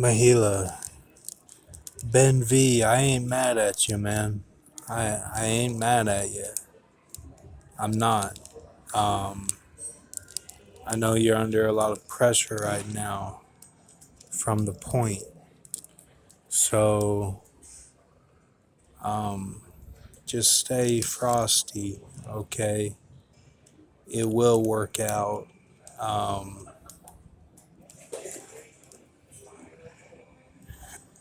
Mahila, Ben V, I ain't mad at you, man. I ain't mad at you. I'm not. Um, I know you're under a lot of pressure right now from the point. So, um, just stay frosty, okay? It will work out. Um,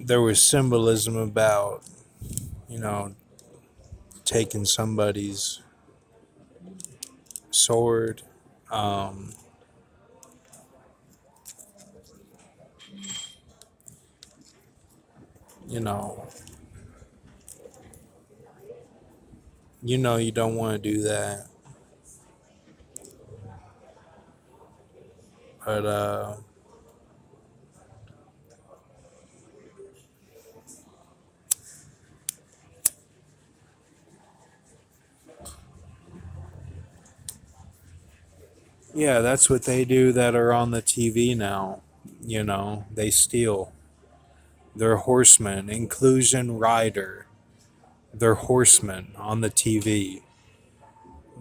there was symbolism about, you know, taking somebody's sword. Um, you know, you don't want to do that. But yeah, that's what they do that are on the TV now. They steal. They're horsemen, inclusion rider. They're horsemen on the TV.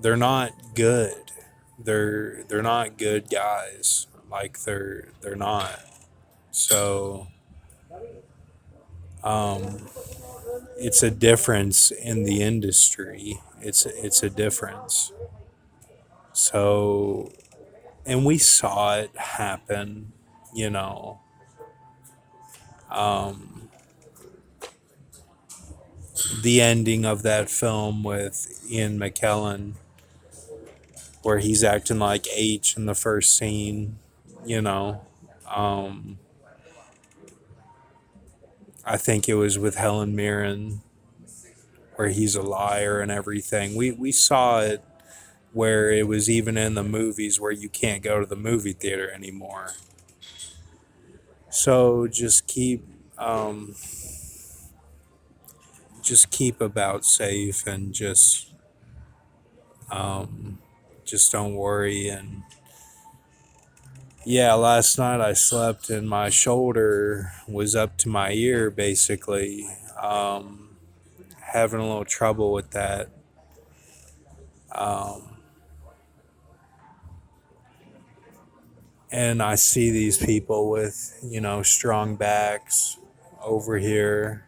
They're not good. They're not good guys. Like they're not. So um, it's a difference in the industry. It's a difference. So and we saw it happen. You know, um, the ending of that film with Ian McKellen, where he's acting like H in the first scene. You know, um, I think it was with Helen Mirren, where he's a liar and everything. We saw it where it was even in the movies where you can't go to the movie theater anymore. So um, just keep about safe and um, just don't worry. And yeah, last night I slept and my shoulder was up to my ear basically. Having a little trouble with that. Um, and I see these people with, strong backs over here.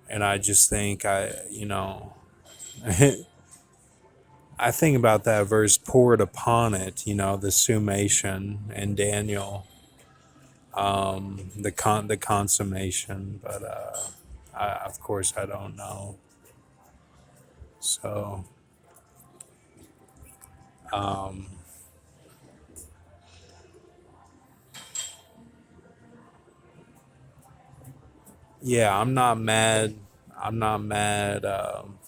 And I just think I think about that verse, poured upon it, the summation and Daniel, the consummation. But of course, I don't know. So, um, yeah, I'm not mad. I'm not mad. Um,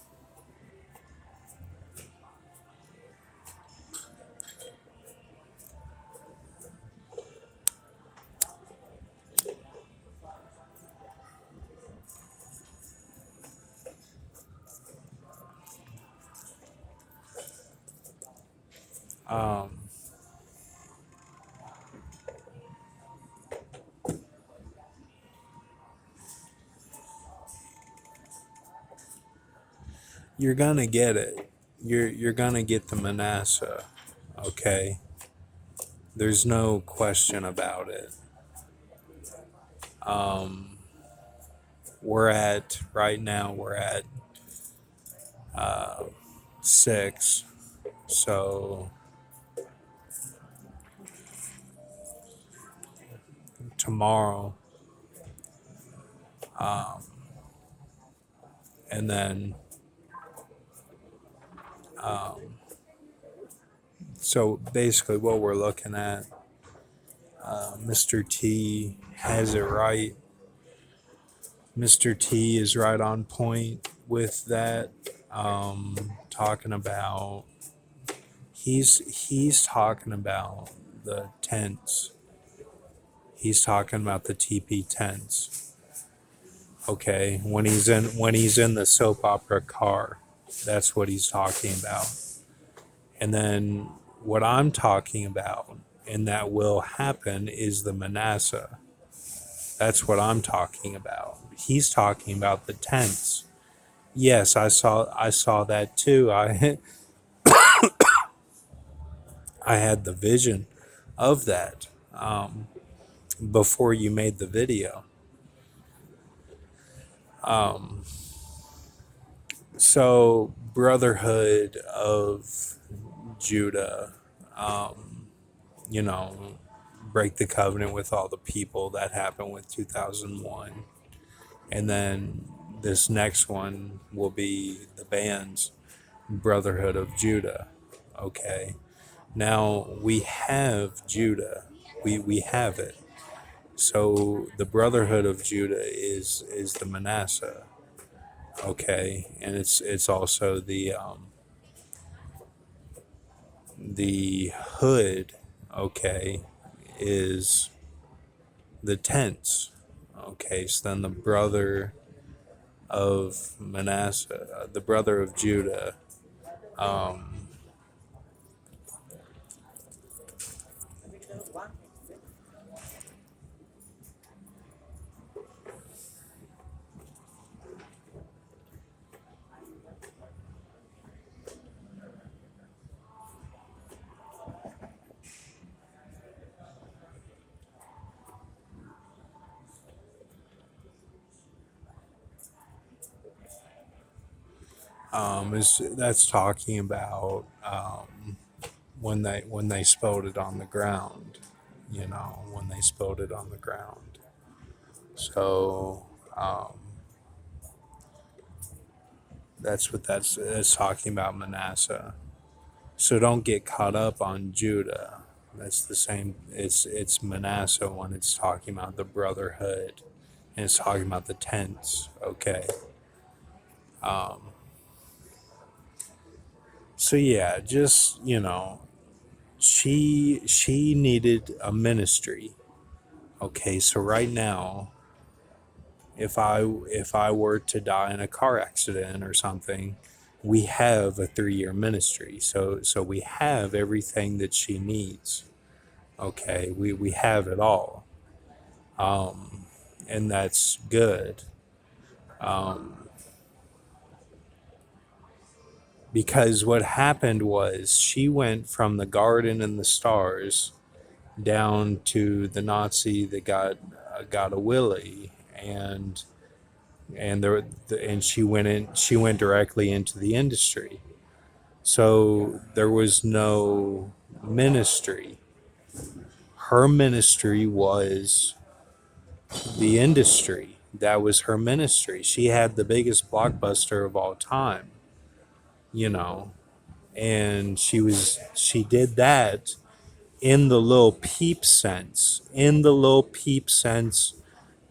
you're gonna get it. You're gonna get the Manasseh. Okay, there's no question about it. Um, we're at right now. We're at uh, 6. So tomorrow, um, and then um, so basically what we're looking at, Mr. T has it right. Mr. T is right on point with that. Talking about he's talking about the tents. He's talking about the TP tents. Okay, when he's in the soap opera car, that's what he's talking about. And then what I'm talking about, and that will happen, is the Manasseh. That's what I'm talking about. He's talking about the tents. Yes, I saw that too. I had the vision of that before you made the video. So Brotherhood of Judah, you know, break the covenant with all the people. That happened with 2001. And then this next one will be the band's Brotherhood of Judah. Okay. Now we have Judah. We have it. So the Brotherhood of Judah is the Manasseh. Okay. And it's also the hood, okay, is the tents. Okay, so then the brother of Manasseh, the brother of Judah, is that's talking about when they spilled it on the ground, when they spilled it on the ground. So that's what that's talking about, Manasseh. So don't get caught up on Judah. That's the same. It's Manasseh when it's talking about the brotherhood, and it's talking about the tents. Okay. So yeah, just she needed a ministry. Okay. So right now, if I were to die in a car accident or something, we have a 3-year ministry. So we have everything that she needs. Okay, we have it all, and that's good. Because what happened was she went from the garden and the stars down to the Nazi that got a Willie, and she went directly into the industry. So there was no ministry. Her ministry was the industry. That was her ministry. She had the biggest blockbuster of all time, you know, and she did that in the Lil Peep sense. In the Lil Peep sense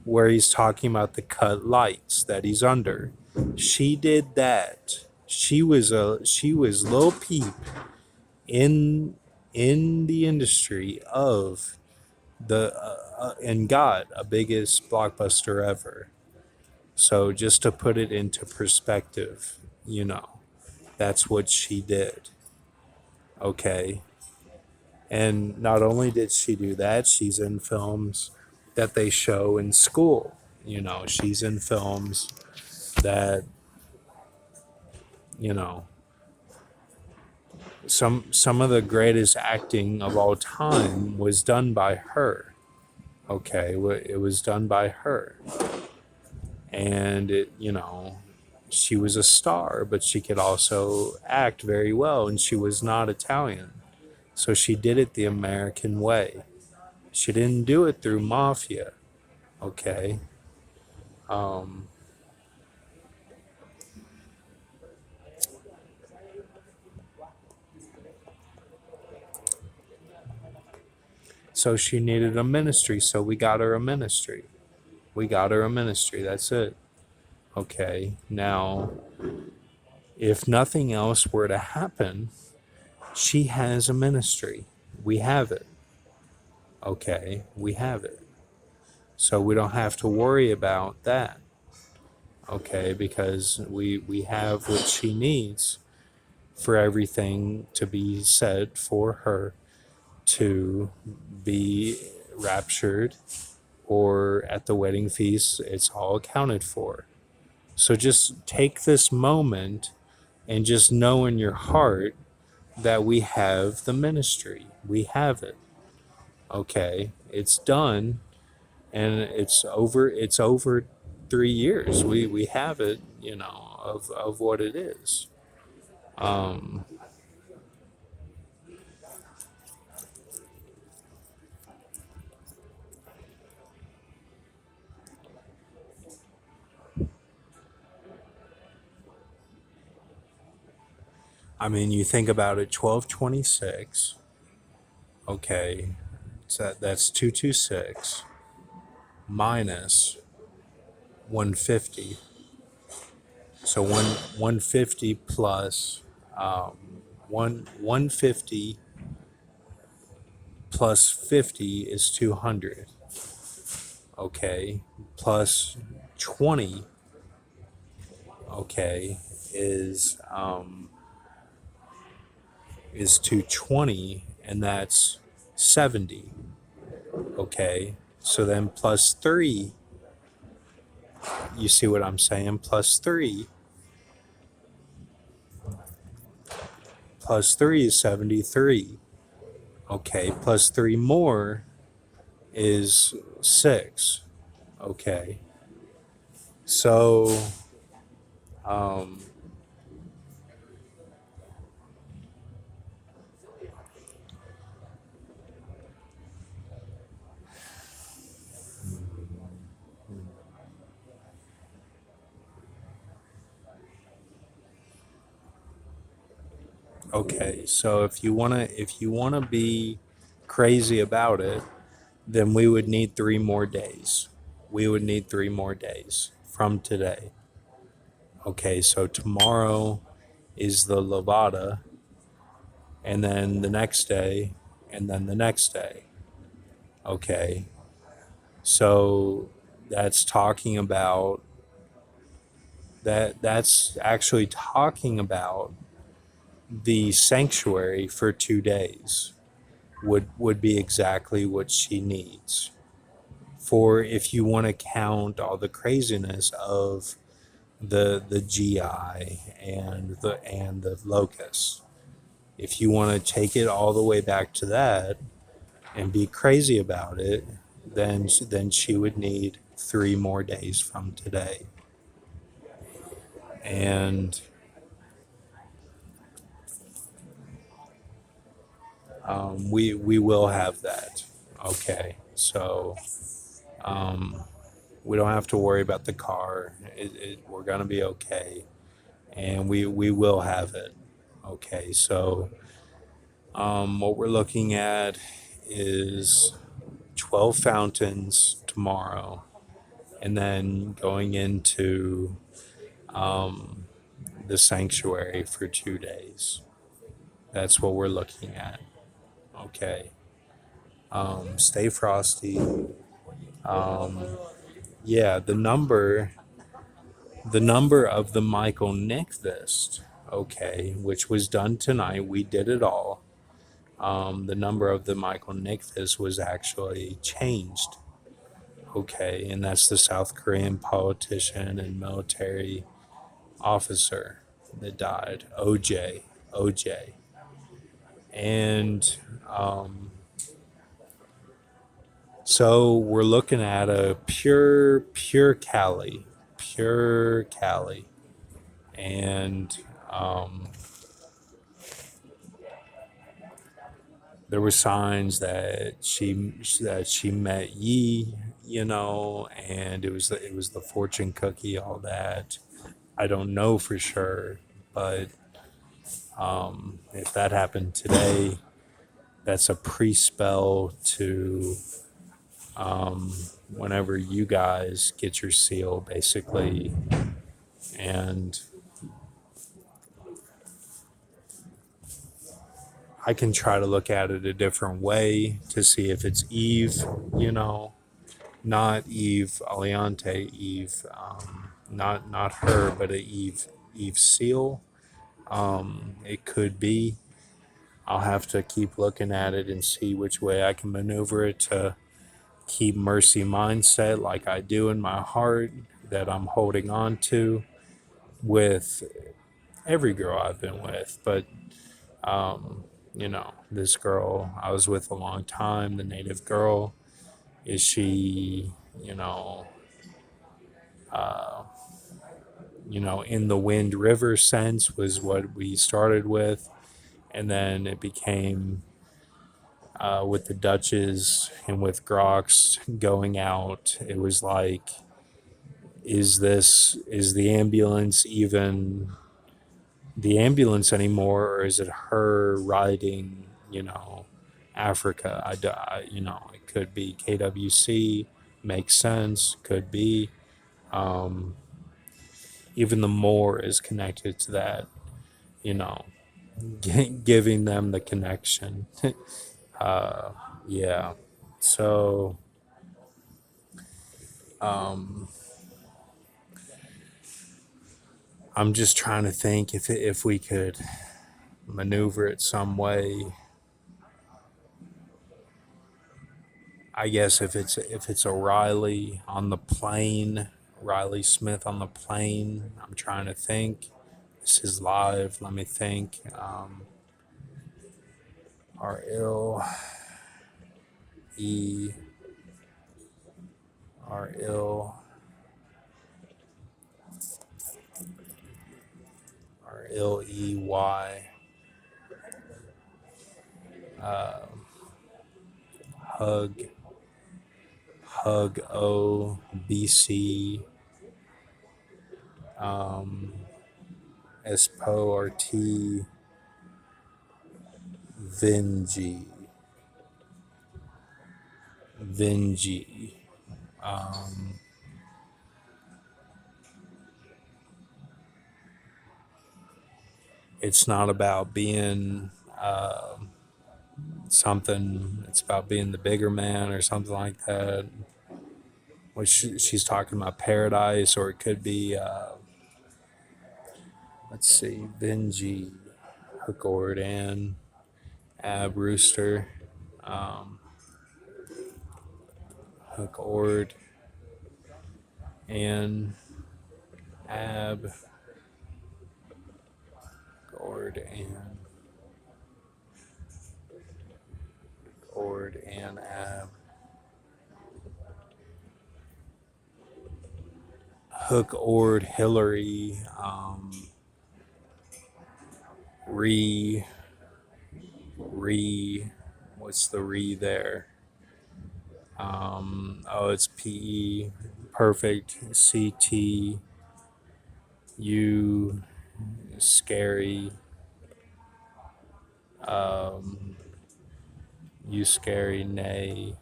where he's talking about the cut lights that he's under. She did that. She was Lil Peep in the industry of the and got a biggest blockbuster ever. So just to put it into perspective, that's what she did. Okay. And not only did she do that, she's in films that they show in school. She's in films that, you know, some of the greatest acting of all time was done by her. Okay, it was done by her. And she was a star, but she could also act very well, and she was not Italian. So she did it the American way. She didn't do it through mafia. Okay. Um, so she needed a ministry, so we got her a ministry. We got her a ministry. That's it. Okay. Now, if nothing else were to happen, she has a ministry. We have it. Okay. We have it. So we don't have to worry about that. Okay. Because we have what she needs for everything to be said for her to be raptured or at the wedding feast, it's all accounted for. So just take this moment and just know in your heart that we have the ministry. We have it. Okay. It's done, and it's over 3 years. We have it, of what it is. Um I mean, you think about it, 1226. Okay. So that's 226 minus 150. So 150 plus 150 plus 50 is 200. Okay. Plus 20, okay, is 220, and that's 70. Okay. So then plus 3, you see what I'm saying? Plus 3 is 73. Okay. Plus 3 more is 6. Okay. So, um, okay. So if you wanna be crazy about it, then we would need 3 more days. We would need 3 more days from today. Okay. So tomorrow is the Levada, and then the next day, and then the next day. Okay. So that's talking about that's actually talking about the sanctuary for 2 days would be exactly what she needs. For if you want to count all the craziness of the GI and the locust, if you want to take it all the way back to that and be crazy about it, then she would need 3 more days from today. And we will have that. Okay. So we don't have to worry about the car. We're gonna be okay, and we will have it. Okay. So what we're looking at is 12 fountains tomorrow, and then going into the sanctuary for 2 days. That's what we're looking at. Okay. Stay frosty. Um, yeah, the number of the Michael Nyqvist, okay, which was done tonight. We did it all. The number of the Michael Nyqvist was actually changed. Okay, and that's the South Korean politician and military officer that died, OJ. And so we're looking at a pure Cali. And there were signs that she met Yi, and it was the fortune cookie, all that. I don't know for sure, but if that happened today, that's a pre-spell to whenever you guys get your seal, basically. And I can try to look at it a different way to see if it's Eve, not Eve Aliante, Eve, not her, but a Eve seal. It could be. I'll have to keep looking at it and see which way I can maneuver it to keep mercy mindset like I do in my heart that I'm holding on to with every girl I've been with. But, this girl I was with a long time, the native girl, is she, you know, in the Wind River sense was what we started with. And then it became with the Dutches and with Grox going out. It was like, is the ambulance even the ambulance anymore, or is it her riding, Africa? It could be KWC, makes sense, could be. Um, Even the more is connected to that, you know, giving them the connection. uh, yeah. So, um, I'm just trying to think if we could maneuver it some way. I guess if it's a Riley on the plane, Riley Smith on the plane. I'm trying to think. This is live. Let me think. R E R Ley. Hug OBC. Sport Vinji. Vinji. Um, it's not about being something. It's about being the bigger man or something like that. Which she's talking about paradise, or it could be. Let's see, Vinji, Hook Ordan, Ab Rooster, um, Hook Ord, and Ab Ord and Ab Hook Ord Hillary re re what's the re there? It's PE perfect CT U scary um, you scary nay.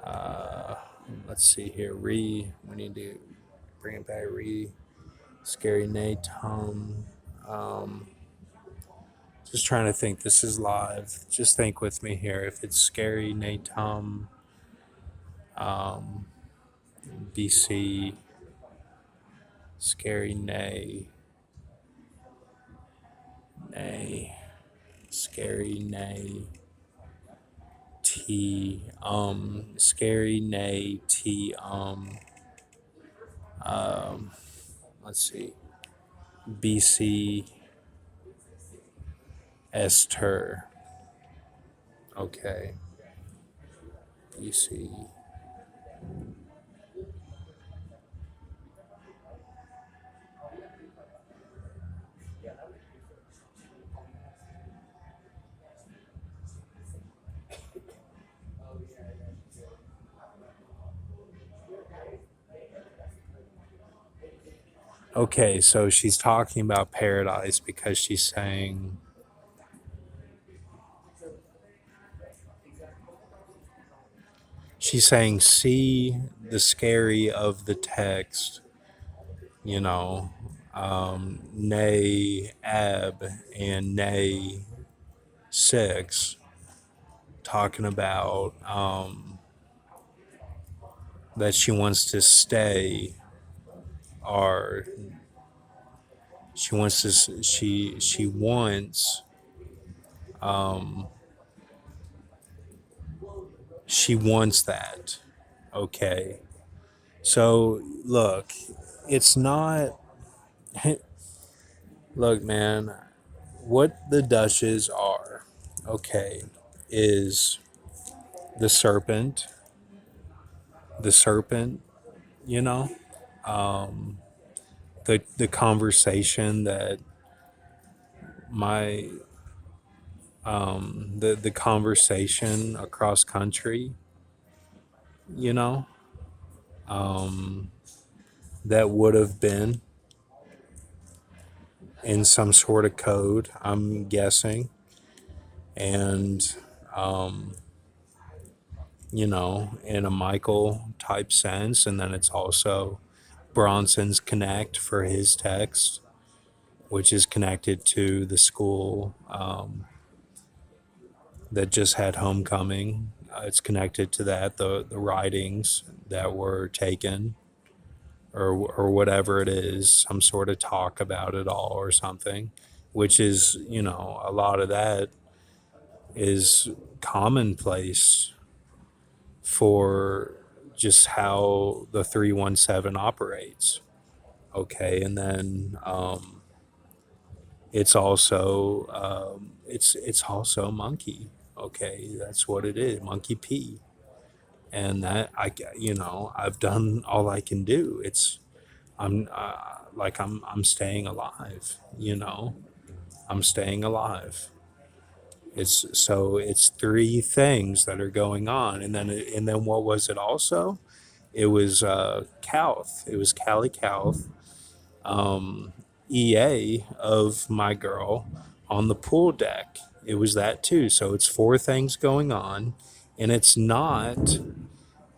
Uh, let's see here. We need to bring it back. Scary nay Tom. Um, just trying to think. This is live. Just think with me here. If it's scary nay Tom, um, BC, scary nay, scary nay. Scary nay T um let's see, BC Esther. Okay. BC. Okay, so she's talking about paradise because she's saying see the scary of the text, you know, nay ab and nay six, talking about that she wants to stay, or she wants to she wants um She wants that. Okay. So look, it's not. Look, man, what the Dutches are, okay, is the serpent, the serpent, you know, the conversation that my the conversation across country, you know, that would have been in some sort of code, I'm guessing, and in a Michael type sense, and then it's also Bronson's Connect for his text, which is connected to the school that just had homecoming. It's connected to that, the writings that were taken, or whatever it is, some sort of talk about it all or something, which is, a lot of that is commonplace for just how the 317 operates. Okay, and then it's also monkey. Okay, that's what it is, monkey P. And that I've done all I can do. I'm staying alive. I'm staying alive. It's three things that are going on, and then what was it also? It was Calth. It was Callie Calth, EA of my girl on the pool deck. It was that too. So it's four things going on, and it's not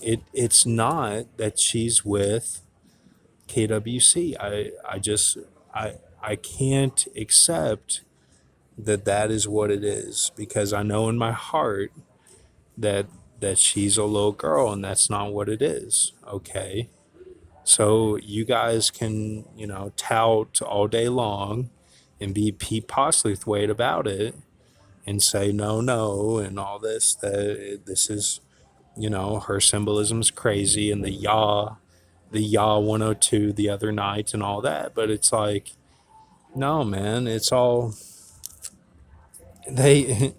that she's with KWC. I can't accept that is what it is, because I know in my heart that she's a little girl, and that's not what it is. Okay. So you guys can, tout all day long and be Pete Postlethwaite about it and say no, no, and all this, that this is, her symbolism's crazy, and the Yah 102 the other night and all that. But it's like, no, man, it's all they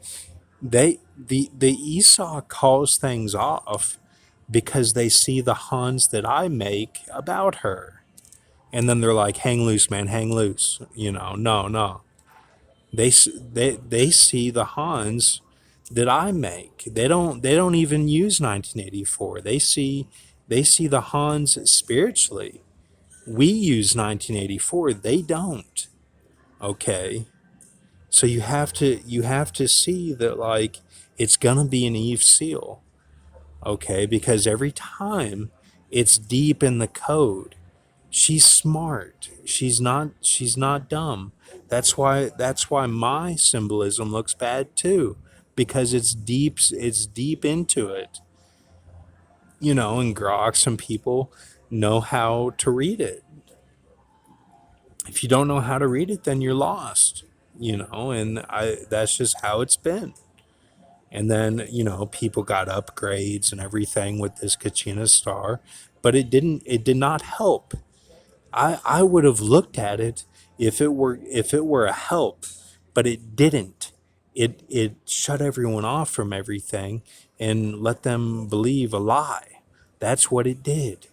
the Esau calls things off because they see the Hans that I make about her. And then they're like, hang loose, man, hang loose. No, no. They see the Hans that I make. They don't even use 1984. They see the Hans spiritually. We use 1984. They don't. Okay. So you have to see that, like, it's gonna be an Eve seal. Okay, because every time it's deep in the code. She's smart. She's not dumb. That's why my symbolism looks bad too, because it's deep into it. And Grok, some people know how to read it. If you don't know how to read it, then you're lost. And I that's just how it's been. And then, people got upgrades and everything with this Kachina star, but it did not help. I would have looked at it if it were a help, but it didn't. It shut everyone off from everything and let them believe a lie. That's what it did.